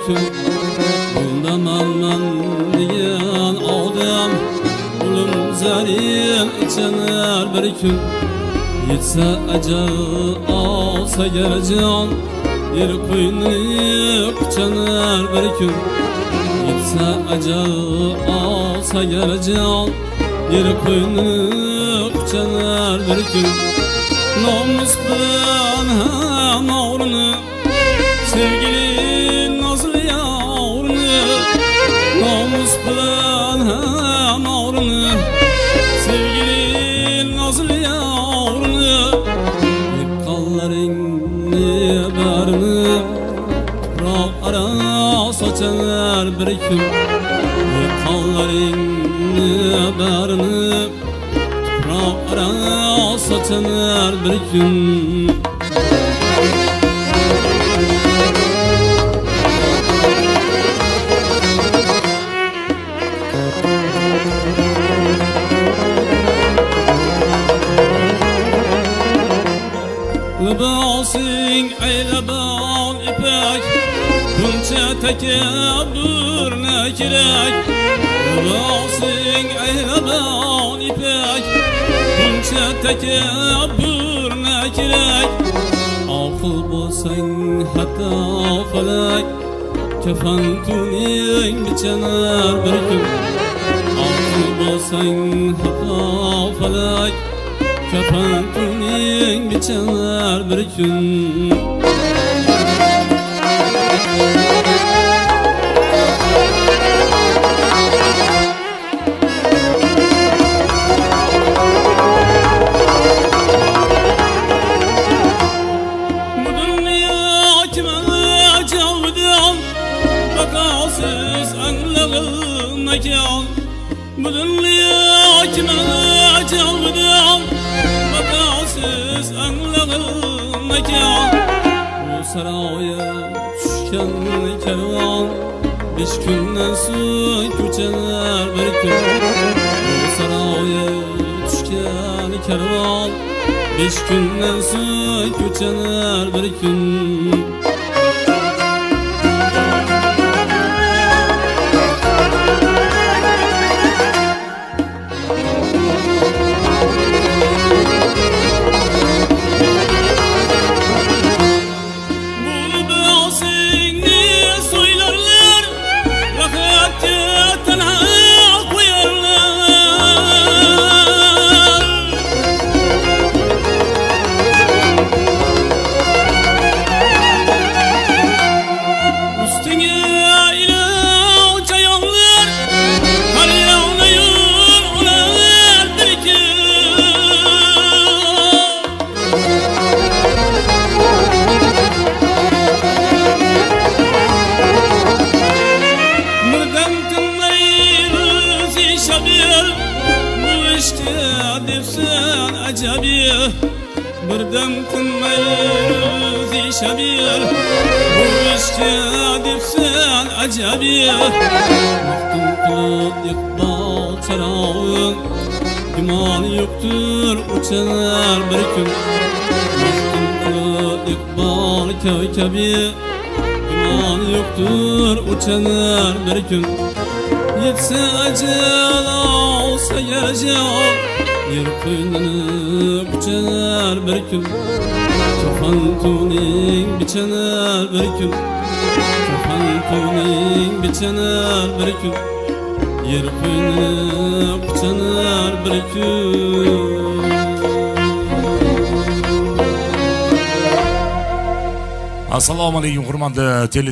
kun Buldaman diyen odam Ulum zarin içener bir kun Yetse ecel alsa gercan Yer koynunu kuchanar bir kun Yetse ecel alsa gercan Yer koynunu kuchanar bir kun Namus bilen hem ağrını Sevgili nazlı yavrunu Namus bilen hem ağrını Sevgili nazlı yavrunu Yıkallarını barını Topraq ara saçanar bir kun Yıkallarını barını Topraq ara saçanar bir kun Libasing eylebal ipek Bunca tekebbür ne gerek Libasing eylebal ipek Bunca tekebbür ne gerek Akıl bolsan hatta felek Kefen tuning biçener bir gün Akıl bolsan hatta felek Kefen tuning biçener bir gün Bu dünya kime cavdan Bakasız anlığın mekan Bu dünya kime cavdan Bakasız anlığın mekan Bu saraya düşken kervan 5 günden so'ng ko'chalar bir kun Bu saraya düşken kervan 5 günden so'ng ko'chalar bir kun Birdem tinmayız şabir Bu işte dipsen acabi Mahtum kılıp yıkbal çarağın Güman yoktur uçanar bir gün Mahtum kılıp yıkbal kevkebi Güman yoktur uçanar bir gün Yetse acel olsa gelecek Yer koynunu kuchanar bir kun Kafan tuning biçener bir kun Kafan tuning biçener bir kun Yer koynunu kuchanar bir kun Assalomu alaykum hurmatli